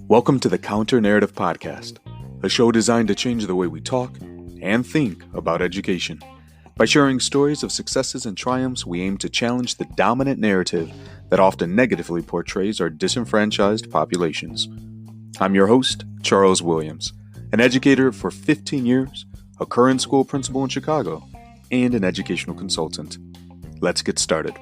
Welcome to the Counter Narrative Podcast, a show designed to change the way we talk and think about education. By sharing stories of successes and triumphs, we aim to challenge the dominant narrative that often negatively portrays our disenfranchised populations. I'm your host, Charles Williams, an educator for 15 years, a current school principal in Chicago, and an educational consultant. Let's get started.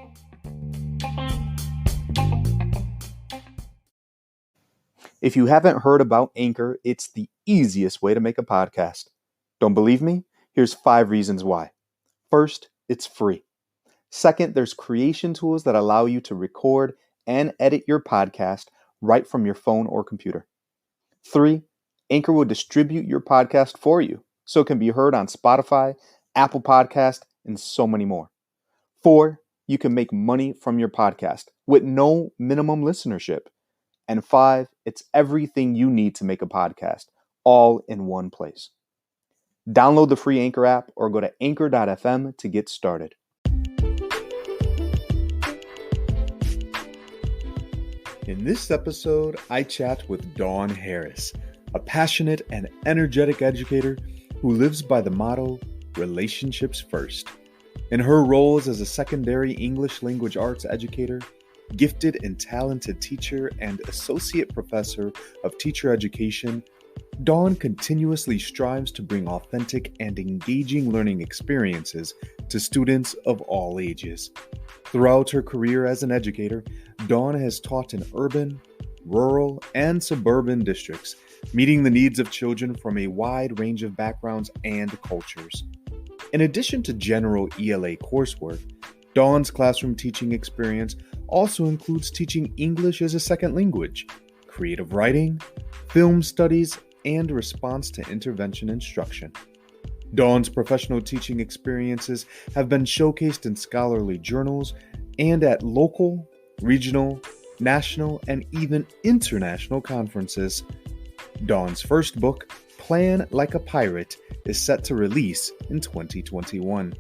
If you haven't heard about Anchor, it's the easiest way to make a podcast. Don't believe me? Here's 5 reasons why. First, it's free. Second, there's creation tools that allow you to record and edit your podcast right from your phone or computer. 3, Anchor will distribute your podcast for you, so it can be heard on Spotify, Apple Podcast, and so many more. 4, you can make money from your podcast with no minimum listenership. And 5, it's everything you need to make a podcast, all in one place. Download the free Anchor app or go to anchor.fm to get started. In this episode, I chat with Dawn Harris, a passionate and energetic educator who lives by the motto, relationships first. In her roles as a secondary English language arts educator, gifted and talented teacher, and associate professor of teacher education, Dawn continuously strives to bring authentic and engaging learning experiences to students of all ages. Throughout her career as an educator, Dawn has taught in urban, rural, and suburban districts, meeting the needs of children from a wide range of backgrounds and cultures. In addition to general ELA coursework, Dawn's classroom teaching experience also includes teaching English as a second language, creative writing, film studies, and response to intervention instruction. Dawn's professional teaching experiences have been showcased in scholarly journals and at local, regional, national, and even international conferences. Dawn's first book, Plan Like a Pirate, is set to release in 2021.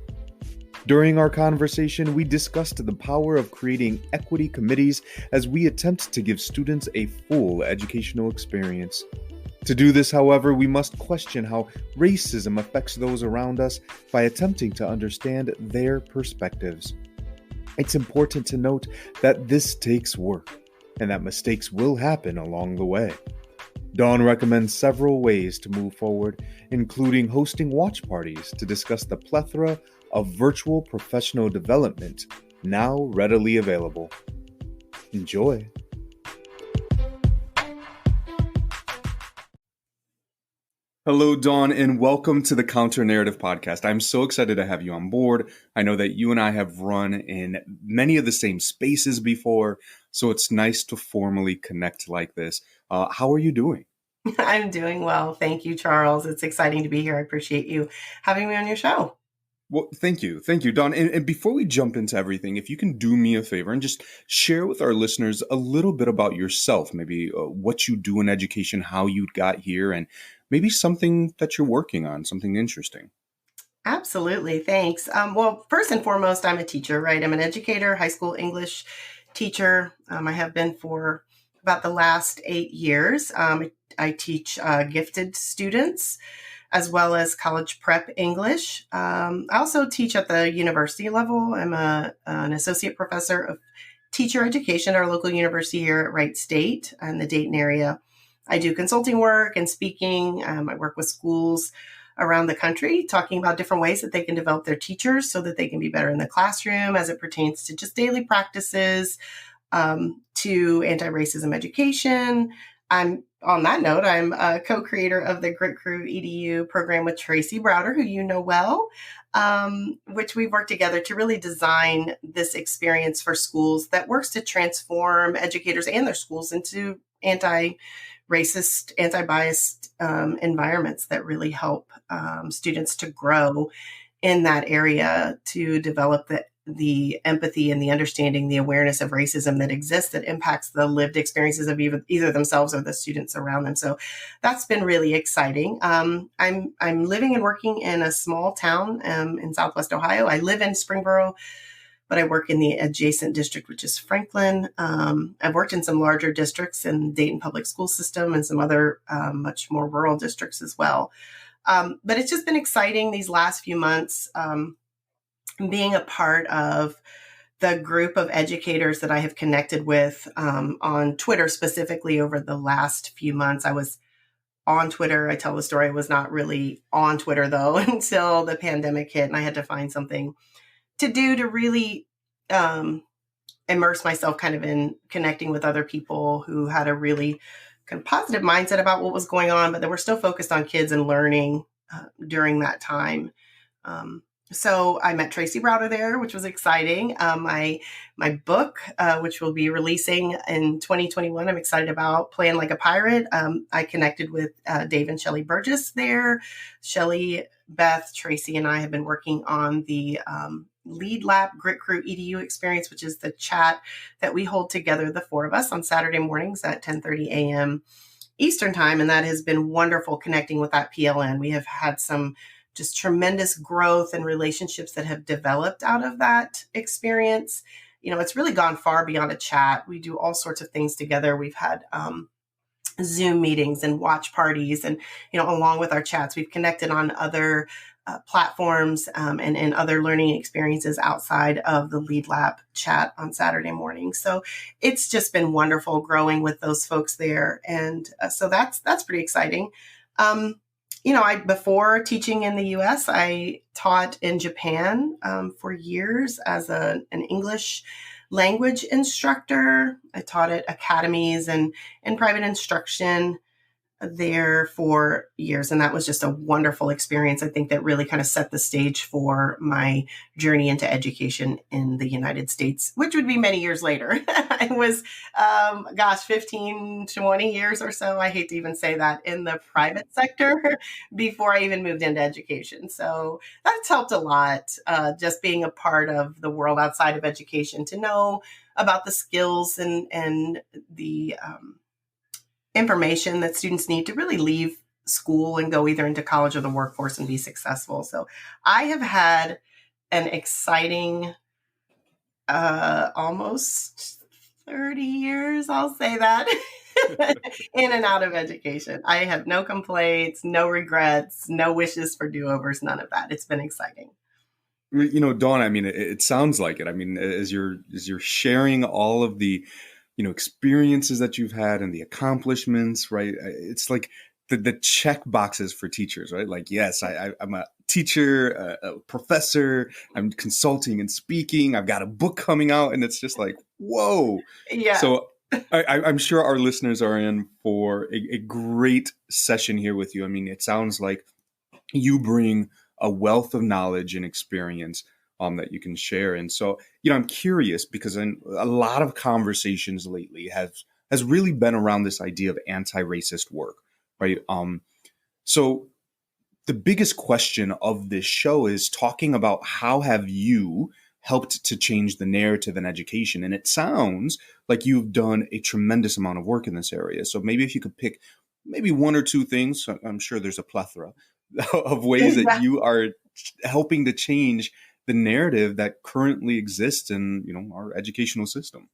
During our conversation, we discussed the power of creating equity committees as we attempt to give students a full educational experience. To do this, however, we must question how racism affects those around us by attempting to understand their perspectives. It's important to note that this takes work, and that mistakes will happen along the way. Dawn recommends several ways to move forward, including hosting watch parties to discuss the plethora of virtual professional development now readily available. Enjoy. Hello, Dawn, and welcome to the Counter Narrative Podcast. I'm so excited to have you on board. I know that you and I have run in many of the same spaces before, so it's nice to formally connect like this. How are you doing? I'm doing well. Thank you, Charles. It's exciting to be here. I appreciate you having me on your show. Well, thank you, Dawn. And before we jump into everything, if you can do me a favor and just share with our listeners a little bit about yourself, maybe what you do in education, how you got here, and maybe something that you're working on, something interesting. Absolutely. Thanks. Well, first and foremost, I'm a teacher, right? I'm an educator, high school English teacher. I have been for about the last 8 years. I teach gifted students as well as college prep English. I also teach at the university level. I'm an associate professor of teacher education at our local university here at Wright State in the Dayton area. I do consulting work and speaking. I work with schools around the country, talking about different ways that they can develop their teachers so that they can be better in the classroom as it pertains to just daily practices, to anti-racism education. On that note, I'm a co-creator of the Grit Crew EDU program with Tracy Browder, who you know well, which we've worked together to really design this experience for schools that works to transform educators and their schools into anti-racist, anti-biased environments that really help students to grow in that area, to develop the empathy and the understanding, the awareness of racism that exists that impacts the lived experiences of either themselves or the students around them. So that's been really exciting. I'm living and working in a small town in Southwest Ohio. I live in Springboro, but I work in the adjacent district, which is Franklin. I've worked in some larger districts in Dayton Public School System and some other much more rural districts as well. But it's just been exciting these last few months, being a part of the group of educators that I have connected with on Twitter, specifically over the last few months. I was on Twitter. I tell the story. I was not really on Twitter, though, until the pandemic hit, and I had to find something to do to really immerse myself kind of in connecting with other people who had a really kind of positive mindset about what was going on, but they were still focused on kids and learning during that time. So I met Tracy Browder there, which was exciting. My book, which will be releasing in 2021, I'm excited about, Playing Like a Pirate. I connected with Dave and Shelley Burgess there. Shelley, Beth, Tracy, and I have been working on the Lead Lab Grit Crew EDU experience, which is the chat that we hold together, the four of us, on Saturday mornings at 10:30 a.m. Eastern Time. And that has been wonderful connecting with that PLN. We have had some just tremendous growth and relationships that have developed out of that experience. It's really gone far beyond a chat. We do all sorts of things together. We've had Zoom meetings and watch parties, and along with our chats, we've connected on other platforms and in other learning experiences outside of the Lead Lab chat on Saturday morning. So it's just been wonderful growing with those folks there, and so that's pretty exciting. Before teaching in the U.S., I taught in Japan for years as an English language instructor. I taught at academies and in private instruction there for years. And that was just a wonderful experience. I think that really kind of set the stage for my journey into education in the United States, which would be many years later. It was, 15, 20 years or so. I hate to even say that, in the private sector before I even moved into education. So that's helped a lot, just being a part of the world outside of education, to know about the skills and the information that students need to really leave school and go either into college or the workforce and be successful. So I have had an exciting almost 30 years, I'll say that, in and out of education. I have no complaints, no regrets, no wishes for do-overs, none of that. It's been exciting. Dawn, I mean, it sounds like it. I mean, as you're sharing all of the experiences that you've had and the accomplishments, right? It's like the check boxes for teachers, right? Like, yes, I'm a teacher, a professor, I'm consulting and speaking, I've got a book coming out, and it's just like, whoa. Yeah. So I'm sure our listeners are in for a great session here with you. I mean, it sounds like you bring a wealth of knowledge and experience that you can share. And so, I'm curious, because in a lot of conversations lately has really been around this idea of anti-racist work, right? So the biggest question of this show is talking about how have you helped to change the narrative in education? And it sounds like you've done a tremendous amount of work in this area. So maybe if you could pick maybe one or two things, I'm sure there's a plethora of ways that you are helping to change the narrative that currently exists in, our educational system.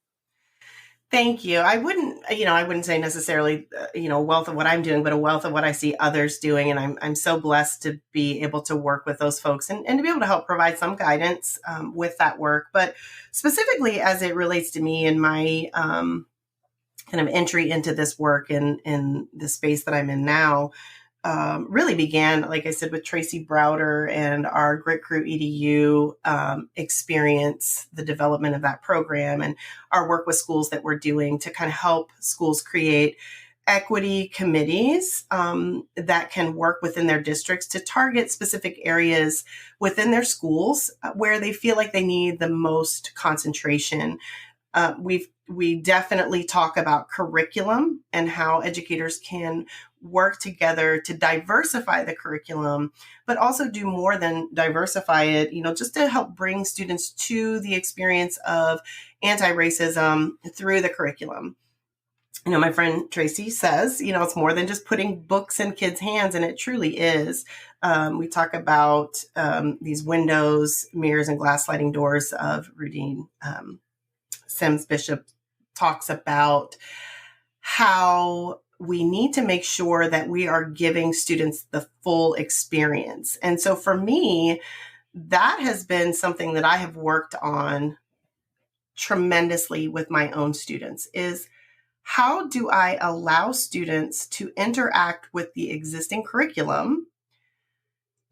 Thank you. I wouldn't say necessarily, a wealth of what I'm doing, but a wealth of what I see others doing. And I'm so blessed to be able to work with those folks and to be able to help provide some guidance with that work. But specifically as it relates to me and my kind of entry into this work in the space that I'm in now, really began, like I said, with Tracy Browder and our Grit Crew EDU experience, the development of that program, and our work with schools that we're doing to kind of help schools create equity committees that can work within their districts to target specific areas within their schools where they feel like they need the most concentration. We definitely talk about curriculum and how educators can work together to diversify the curriculum, but also do more than diversify it, just to help bring students to the experience of anti-racism through the curriculum. My friend Tracy says, it's more than just putting books in kids' hands, and it truly is. We talk about these windows, mirrors, and glass sliding doors of Rudine. Sims Bishop talks about how we need to make sure that we are giving students the full experience. And so for me, that has been something that I have worked on tremendously with my own students is how do I allow students to interact with the existing curriculum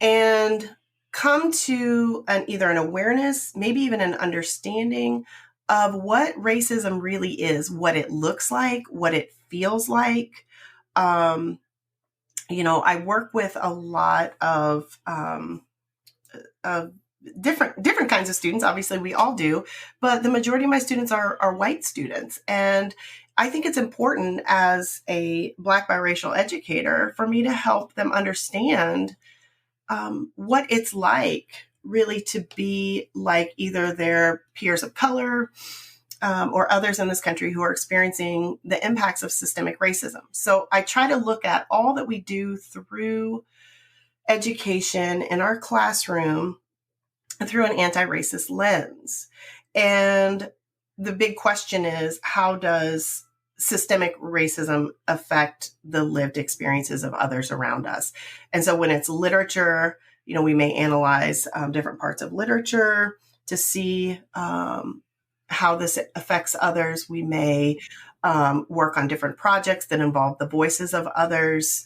and come to either an awareness, maybe even an understanding of what racism really is, what it looks like, what it feels like. I work with a lot of different kinds of students. Obviously, we all do, but the majority of my students are white students, and I think it's important as a Black biracial educator for me to help them understand what it's like really to be like either their peers of color or others in this country who are experiencing the impacts of systemic racism. So I try to look at all that we do through education in our classroom through an anti-racist lens. And the big question is, how does systemic racism affect the lived experiences of others around us? And so when it's literature, we may analyze different parts of literature to see how this affects others. We may work on different projects that involve the voices of others,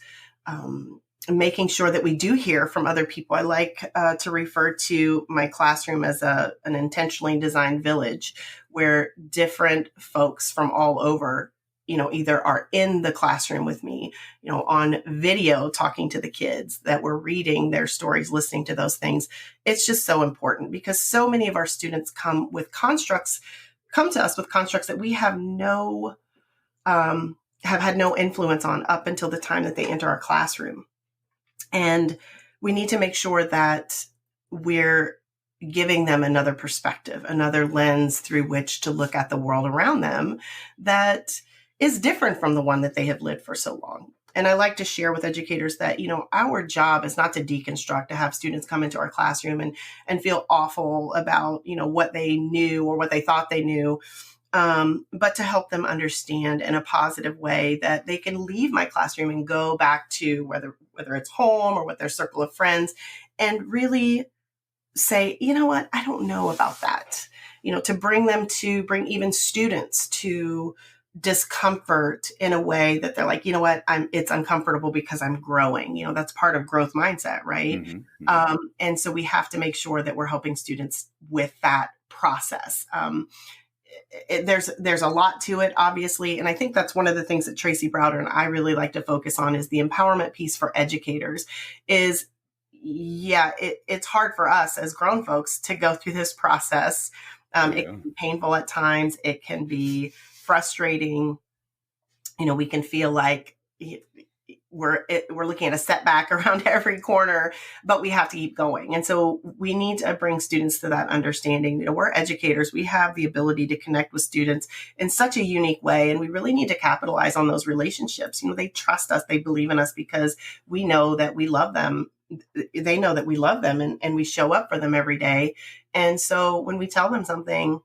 making sure that we do hear from other people. I like to refer to my classroom as an intentionally designed village where different folks from all over, either are in the classroom with me, on video, talking to the kids, that we're reading their stories, listening to those things. It's just so important because so many of our students come to us with constructs that we have had no influence on up until the time that they enter our classroom. And we need to make sure that we're giving them another perspective, another lens through which to look at the world around them that is different from the one that they have lived for so long. And I like to share with educators that, our job is not to deconstruct, to have students come into our classroom and feel awful about, what they knew or what they thought they knew. But to help them understand in a positive way that they can leave my classroom and go back to whether it's home or with their circle of friends and really say, you know what, I don't know about that. To bring even students to discomfort in a way that they're like, you know what, it's uncomfortable because I'm growing. That's part of growth mindset, right? Mm-hmm. And so we have to make sure that we're helping students with that process. There's a lot to it, obviously. And I think that's one of the things that Tracy Browder and I really like to focus on is the empowerment piece for educators is, it's hard for us as grown folks to go through this process. It can be painful at times. It can be frustrating. We can feel like we're looking at a setback around every corner, but we have to keep going. And so we need to bring students to that understanding. We're educators. We have the ability to connect with students in such a unique way. And we really need to capitalize on those relationships. They trust us. They believe in us because we know that we love them. They know that we love them and we show up for them every day. And so when we tell them something,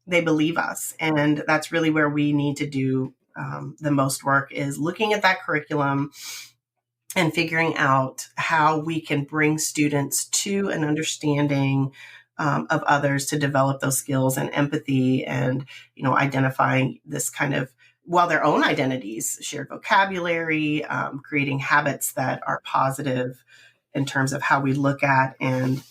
they believe us. And that's really where we need to do the most work is looking at that curriculum and figuring out how we can bring students to an understanding of others to develop those skills and empathy and, identifying this kind of, their own identities, shared vocabulary, creating habits that are positive in terms of how we look at and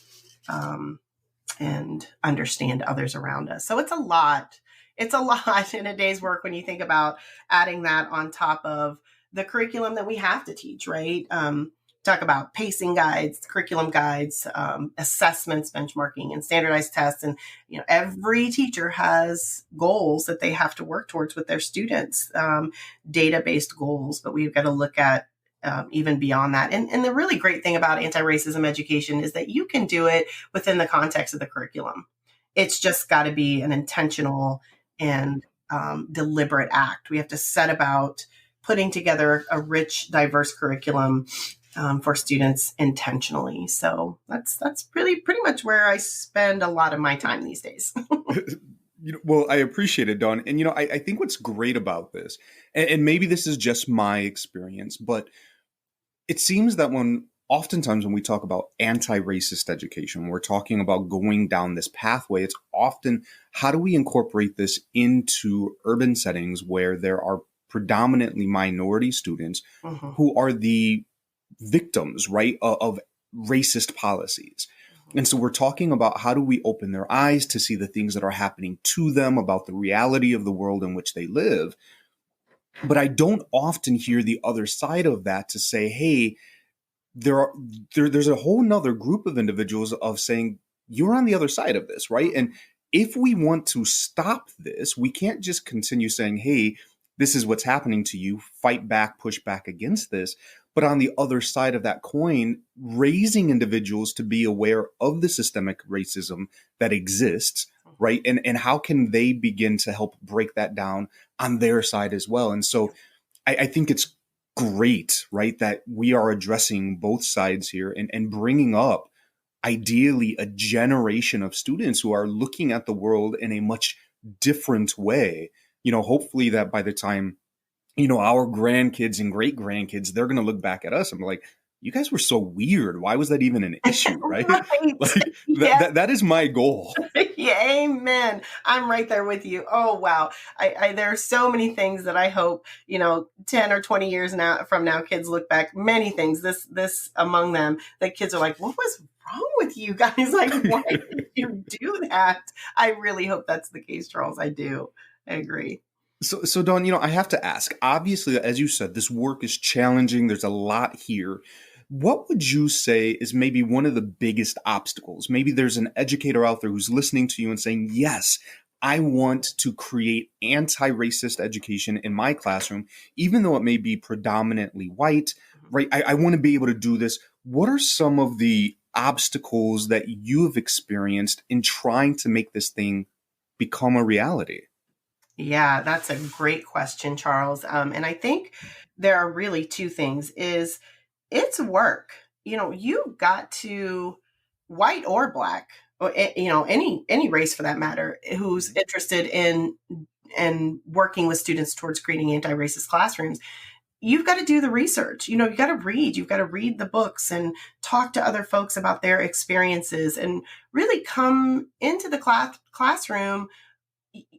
understand others around us. So it's a lot. It's a lot in a day's work when you think about adding that on top of the curriculum that we have to teach, right? Talk about pacing guides, curriculum guides, assessments, benchmarking, and standardized tests. And, every teacher has goals that they have to work towards with their students, data-based goals, but we've got to look at even beyond that. And the really great thing about anti-racism education is that you can do it within the context of the curriculum. It's just got to be an intentional and deliberate act. We have to set about putting together a rich, diverse curriculum for students intentionally. So that's really pretty much where I spend a lot of my time these days. Well, I appreciate it, Dawn. And, I think what's great about this, and maybe this is just my experience, but it seems that oftentimes when we talk about anti-racist education, we're talking about going down this pathway. It's often, how do we incorporate this into urban settings where there are predominantly minority students Mm-hmm. who are the victims, right, of racist policies. And so we're talking about how do we open their eyes to see the things that are happening to them, about the reality of the world in which they live. But I don't often hear the other side of that to say, hey, there's a whole nother group of individuals of saying, you're on the other side of this, right? And if we want to stop this, we can't just continue saying, hey, this is what's happening to you, fight back, push back against this. But on the other side of that coin, raising individuals to be aware of the systemic racism that exists, right? And how can they begin to help break that down on their side as well? And so I think it's great, right, that we are addressing both sides here and bringing up ideally a generation of students who are looking at the world in a much different way. Hopefully that by the time, our grandkids and great grandkids, they're going to look back at us and be like, you guys were so weird. Why was that even an issue, right? Right. Like Yeah. that is my goal. Yeah, amen. I'm right there with you. Oh, wow. There are so many things that I hope, 10 or 20 years from now, kids look back, many things, this among them, that kids are like, what was wrong with you guys? Like, why did you do that? I really hope that's the case, Charles. I do. I agree. So Dawn, I have to ask, obviously, as you said, this work is challenging. There's a lot here. What would you say is maybe one of the biggest obstacles? Maybe there's an educator out there who's listening to you and saying, yes, I want to create anti-racist education in my classroom, even though it may be predominantly white, right? I want to be able to do this. What are some of the obstacles that you have experienced in trying to make this thing become a reality? Yeah, that's a great question, Charles. And I think there are really two things. It's work. You've got to, white or black, or any race for that matter, who's interested in working with students towards creating anti-racist classrooms. You've got to do the research. You've got to read. You've got to read the books and talk to other folks about their experiences, and really come into the classroom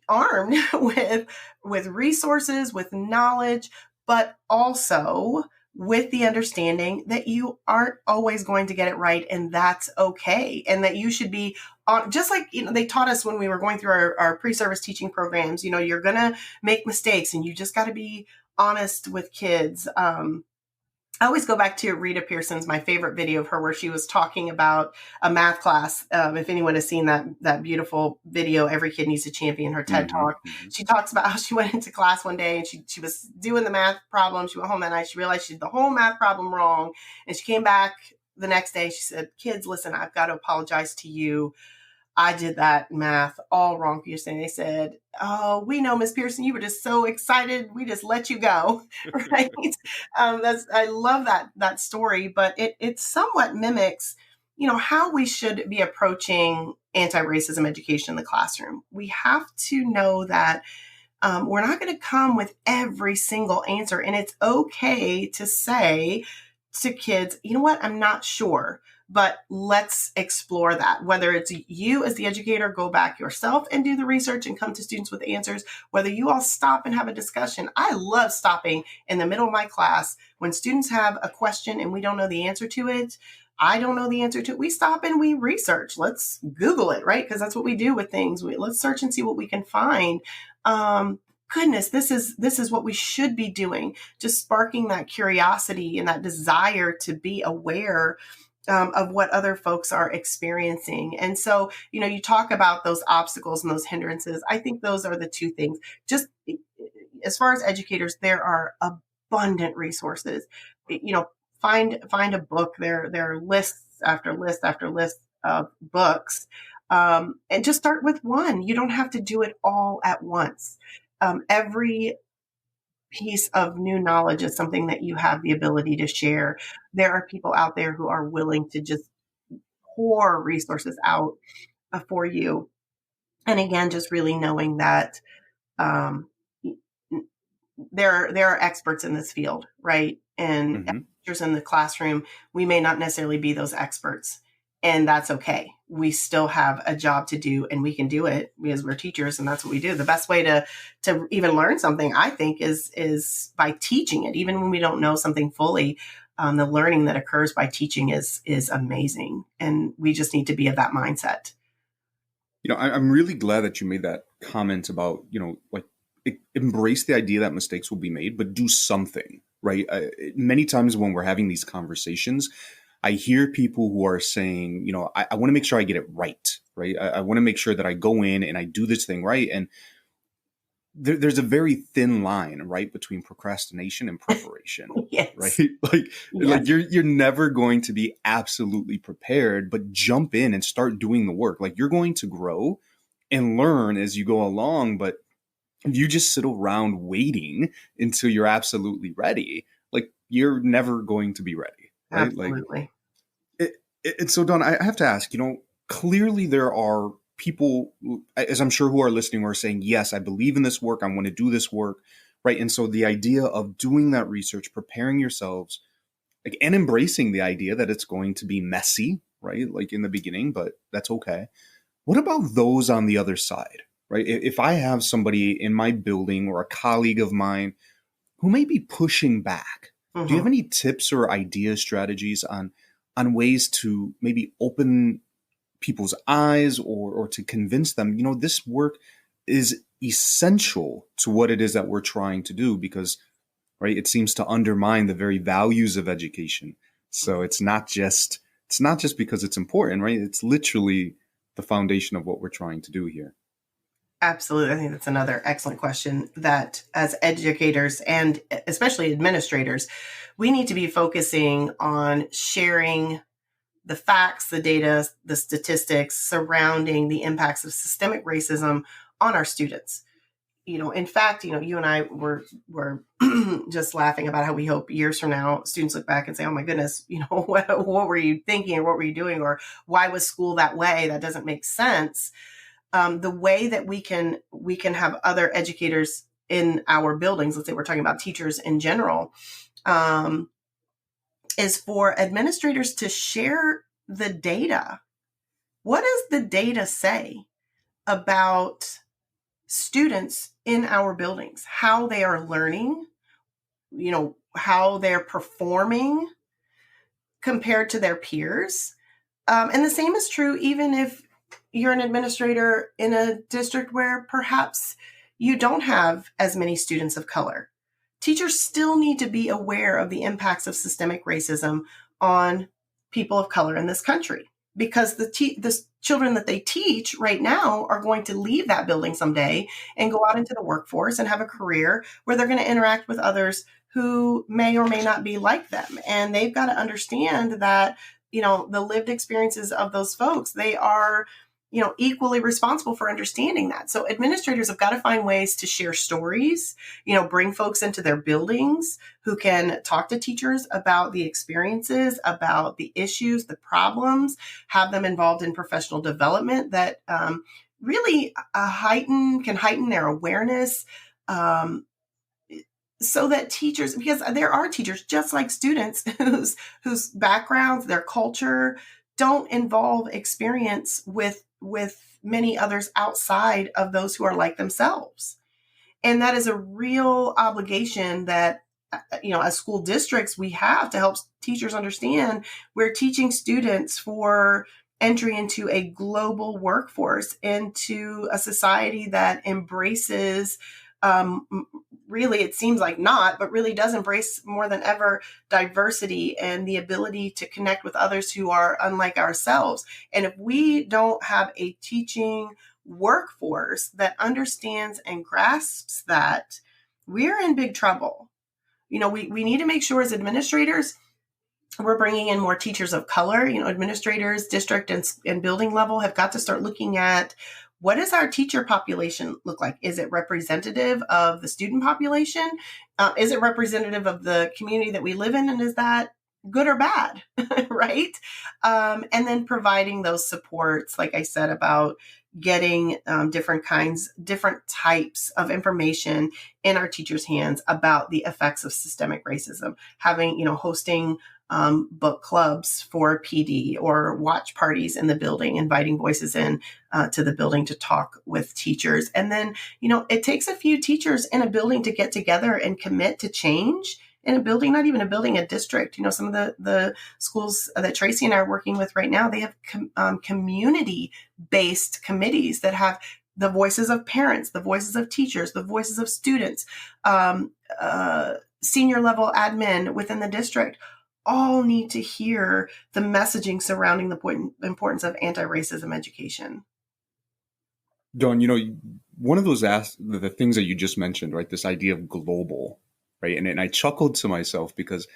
armed with resources, with knowledge, but also with the understanding that you aren't always going to get it right, and that's okay. And that you should be on, just like they taught us when we were going through our pre-service teaching programs. You're gonna make mistakes, and you just got to be honest with kids. I always go back to Rita Pearson's, my favorite video of her, where she was talking about a math class. If anyone has seen that beautiful video, Every Kid Needs a Champion, her TED Talk, she talks about how she went into class one day and she was doing the math problem. She went home that night. She realized she did the whole math problem wrong. And she came back the next day. She said, kids, listen, I've got to apologize to you. I did that math all wrong for you. And they said, oh, we know, Miss Pearson, you were just so excited. We just let you go. Right. I love that story, but it somewhat mimics, how we should be approaching anti-racism education in the classroom. We have to know that we're not going to come with every single answer. And it's okay to say to kids, you know what, I'm not sure. But let's explore that. Whether it's you as the educator, go back yourself and do the research and come to students with answers, whether you all stop and have a discussion. I love stopping in the middle of my class when students have a question and we don't know the answer to it. I don't know the answer to it. We stop and we research. Let's Google it, right? Because that's what we do with things. Let's search and see what we can find. Goodness, this is what we should be doing. Just sparking that curiosity and that desire to be aware of what other folks are experiencing. And so, you talk about those obstacles and those hindrances. I think those are the two things. Just as far as educators, there are abundant resources. Find a book. There are lists after list after list of books. And just start with one. You don't have to do it all at once. Every piece of new knowledge is something that you have the ability to share. There are people out there who are willing to just pour resources out for you. And again, just really knowing that um, there are experts in this field, right? And Mm-hmm. teachers in the classroom, we may not necessarily be those experts, and that's okay. We still have a job to do, and we can do it because we're teachers, and that's what we do. The best way to even learn something, I think, is by teaching it, even when we don't know something fully. The learning that occurs by teaching is amazing, and we just need to be of that mindset. I'm really glad that you made that comment about, like, embrace the idea that mistakes will be made, but do something, right? Many times when we're having these conversations, I hear people who are saying, I want to make sure I get it right? I want to make sure that I go in and I do this thing right. And there's a very thin line, right, between procrastination and preparation, Yes. right? Like, Yes. like you're never going to be absolutely prepared, but jump in and start doing the work. Like, you're going to grow and learn as you go along, but if you just sit around waiting until you're absolutely ready, like, you're never going to be ready, right? Absolutely. And so, Don, I have to ask, clearly there are people, as I'm sure who are listening, who are saying, yes, I believe in this work. I want to do this work, right? And so the idea of doing that research, preparing yourselves, like, and embracing the idea that it's going to be messy, right? Like, in the beginning, but that's okay. What about those on the other side, right? If I have somebody in my building or a colleague of mine who may be pushing back, do you have any tips or idea strategies on ways to maybe open people's eyes or to convince them, this work is essential to what it is that we're trying to do, because, right, it seems to undermine the very values of education. So it's not just because it's important, right? It's literally the foundation of what we're trying to do here. Absolutely. I think that's another excellent question that, as educators and especially administrators, we need to be focusing on sharing the facts, the data, the statistics surrounding the impacts of systemic racism on our students. In fact, you and I were just laughing about how we hope years from now students look back and say, "Oh my goodness, what were you thinking, or what were you doing, or why was school that way? That doesn't make sense." The way that we can have other educators in our buildings, let's say we're talking about teachers in general, is for administrators to share the data. What does the data say about students in our buildings, how they are learning, how they're performing compared to their peers? And the same is true even if you're an administrator in a district where perhaps you don't have as many students of color. Teachers still need to be aware of the impacts of systemic racism on people of color in this country, because the children that they teach right now are going to leave that building someday and go out into the workforce and have a career where they're going to interact with others who may or may not be like them. And they've got to understand that, the lived experiences of those folks, they are, equally responsible for understanding that. So administrators have got to find ways to share stories, bring folks into their buildings who can talk to teachers about the experiences, about the issues, the problems, have them involved in professional development that really can heighten their awareness, so that teachers, because there are teachers just like students whose backgrounds, their culture don't involve experience with many others outside of those who are like themselves. And that is a real obligation that, as school districts, we have to help teachers understand we're teaching students for entry into a global workforce, into a society that embraces, really, it seems like not, but really does embrace more than ever diversity and the ability to connect with others who are unlike ourselves. And if we don't have a teaching workforce that understands and grasps that, we're in big trouble. We need to make sure as administrators, we're bringing in more teachers of color. Administrators, district and building level have got to start looking at what does our teacher population look like? Is it representative of the student population? Is it representative of the community that we live in? And is that good or bad? Right? And then providing those supports, like I said, about getting different types of information in our teachers' hands about the effects of systemic racism, having, hosting book clubs for PD or watch parties in the building, inviting voices in to the building to talk with teachers. And then, it takes a few teachers in a building to get together and commit to change in a building, not even a building, a district. Some of the schools that Tracy and I are working with right now, they have community-based committees that have the voices of parents, the voices of teachers, the voices of students, senior level admin within the district, all need to hear the messaging surrounding the importance of anti-racism education. Dawn, one of those the things that you just mentioned, right? This idea of global, right? And I chuckled to myself because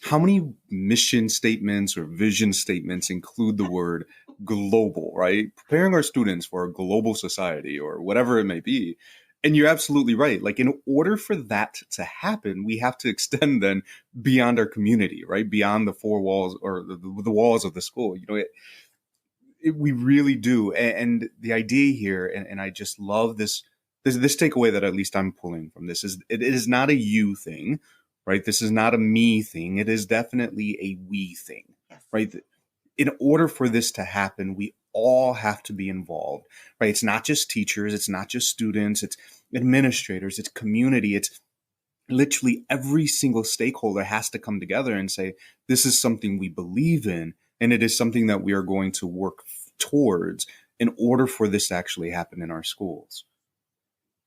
how many mission statements or vision statements include the word global, right? Preparing our students for a global society or whatever it may be. And you're absolutely right. Like, in order for that to happen, we have to extend then beyond our community, right? Beyond the four walls or the walls of the school. We really do. And the idea here, and I just love this takeaway that at least I'm pulling from this, is it is not a you thing, right? This is not a me thing. It is definitely a we thing, yes. Right? In order for this to happen, we all have to be involved, right? It's not just teachers. It's not just students. It's administrators. It's community. It's literally every single stakeholder has to come together and say, this is something we believe in, and it is something that we are going to work towards in order for this to actually happen in our schools.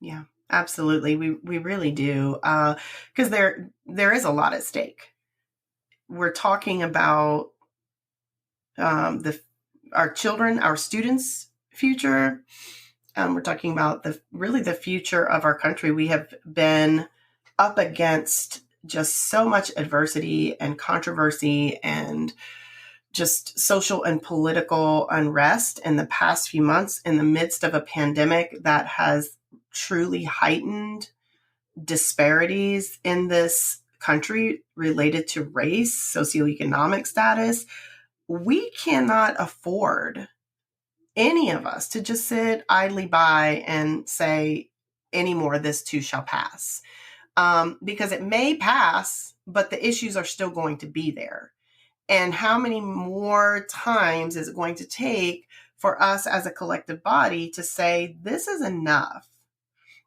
Yeah, absolutely. We really do. Because there is a lot at stake. We're talking about our children, our students' future. We're talking about the future of our country. We have been up against just so much adversity and controversy and just social and political unrest in the past few months in the midst of a pandemic that has truly heightened disparities in this country related to race, socioeconomic status. We cannot afford, any of us, to just sit idly by and say, anymore, this too shall pass. Because it may pass, but the issues are still going to be there. And how many more times is it going to take for us as a collective body to say, this is enough?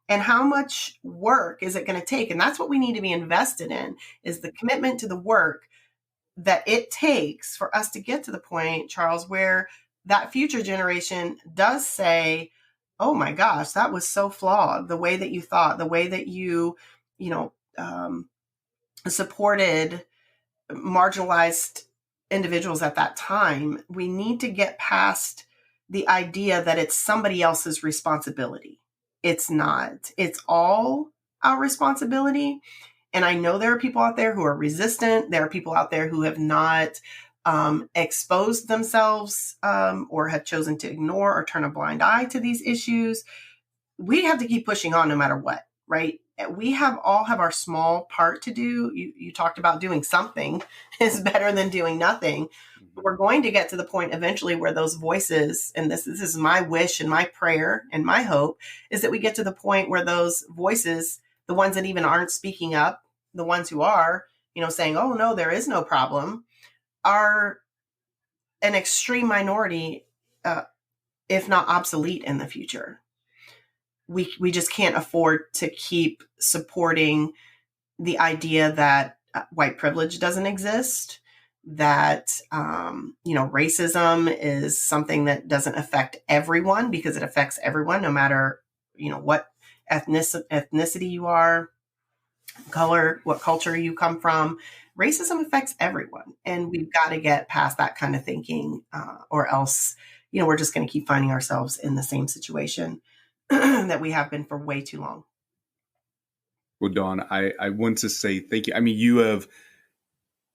And how much work is it going to take? And that's what we need to be invested in, is the commitment to the work that it takes for us to get to the point, Charles, where that future generation does say, oh my gosh, that was so flawed. The way that you thought, the way that you supported marginalized individuals at that time. We need to get past the idea that it's somebody else's responsibility. It's not. It's all our responsibility. And I know there are people out there who are resistant. There are people out there who have not exposed themselves or have chosen to ignore or turn a blind eye to these issues. We have to keep pushing on no matter what, right? We all have our small part to do. You talked about doing something is better than doing nothing. We're going to get to the point eventually where those voices, and this is my wish and my prayer and my hope, is that we get to the point where those voices, the ones that even aren't speaking up, the ones who are, saying, oh no, there is no problem, are an extreme minority, if not obsolete in the future. We just can't afford to keep supporting the idea that white privilege doesn't exist, that, racism is something that doesn't affect everyone, because it affects everyone, no matter, what ethnicity you are, color, what culture you come from. Racism affects everyone. And we've got to get past that kind of thinking, or else, we're just going to keep finding ourselves in the same situation that we have been for way too long. Well, Dawn, I want to say thank you. I mean, you have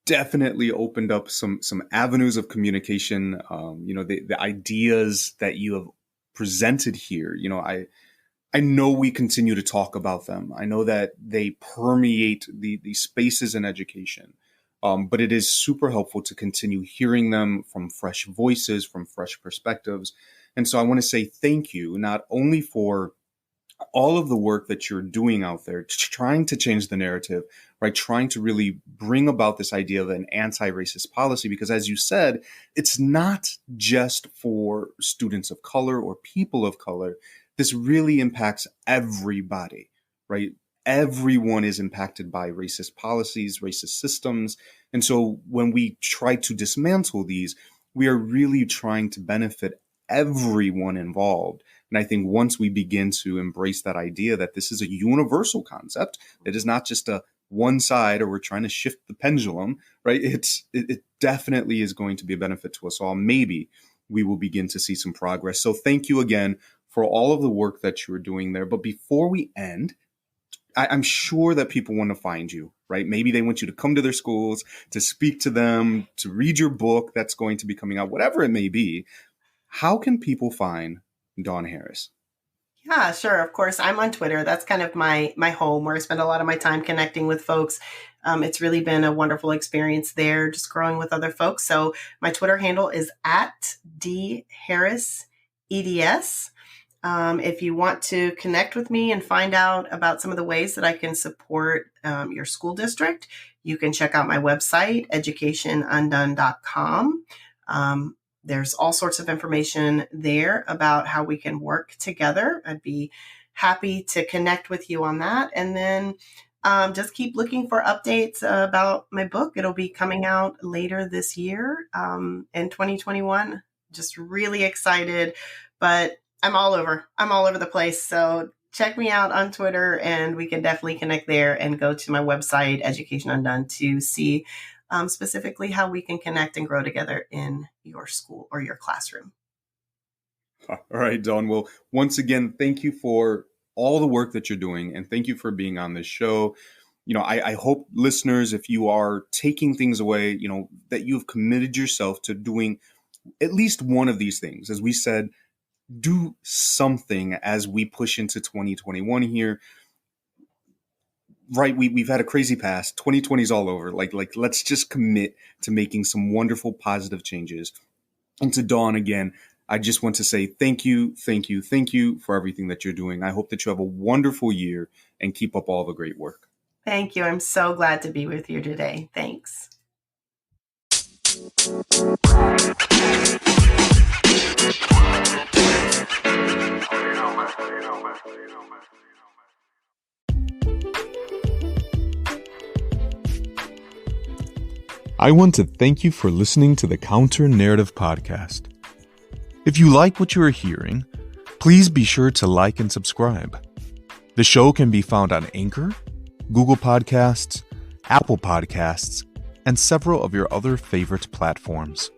definitely opened up some avenues of communication. The ideas that you have presented here, I know we continue to talk about them. I know that they permeate the spaces in education. But it is super helpful to continue hearing them from fresh voices, from fresh perspectives. And so I want to say thank you, not only for all of the work that you're doing out there, trying to change the narrative, right? Trying to really bring about this idea of an anti-racist policy, because as you said, it's not just for students of color or people of color. This really impacts everybody, right? Everyone is impacted by racist policies, racist systems. And so when we try to dismantle these, we are really trying to benefit everyone involved. And I think once we begin to embrace that idea that this is a universal concept, it is not just a one side or we're trying to shift the pendulum, right? It definitely is going to be a benefit to us all. Maybe we will begin to see some progress. So thank you again for all of the work that you are doing there. But before we end, I'm sure that people want to find you, right? Maybe they want you to come to their schools, to speak to them, to read your book that's going to be coming out, whatever it may be. How can people find Dawn Harris? Yeah, sure. Of course, I'm on Twitter. That's kind of my home where I spend a lot of my time connecting with folks. It's really been a wonderful experience there, just growing with other folks. So my Twitter handle is @DHarrisEDS. If you want to connect with me and find out about some of the ways that I can support your school district, you can check out my website, educationundone.com. There's all sorts of information there about how we can work together. I'd be happy to connect with you on that. And then just keep looking for updates about my book. It'll be coming out later this year in 2021. Just really excited, but I'm all over the place. So check me out on Twitter and we can definitely connect there, and go to my website, Education Undone, to see specifically how we can connect and grow together in your school or your classroom. All right, Dawn. Well, once again, thank you for all the work that you're doing, and thank you for being on this show. I hope listeners, if you are taking things away, that you've committed yourself to doing at least one of these things. As we said, do something as we push into 2021 here. Right, we've had a crazy past. 2020 is all over. Like let's just commit to making some wonderful, positive changes. And to Dawn, again, I just want to say thank you for everything that you're doing. I hope that you have a wonderful year and keep up all the great work. Thank you. I'm so glad to be with you today. Thanks. I want to thank you for listening to the Counter Narrative Podcast. If you like what you are hearing, please be sure to like and subscribe. The show can be found on Anchor, Google Podcasts, Apple Podcasts, and several of your other favorite platforms.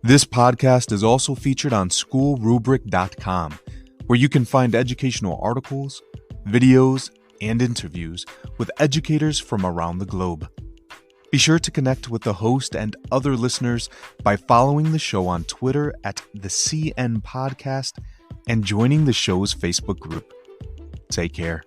This podcast is also featured on schoolrubric.com, where you can find educational articles, videos, and interviews with educators from around the globe. Be sure to connect with the host and other listeners by following the show on Twitter @the CN Podcast and joining the show's Facebook group. Take care.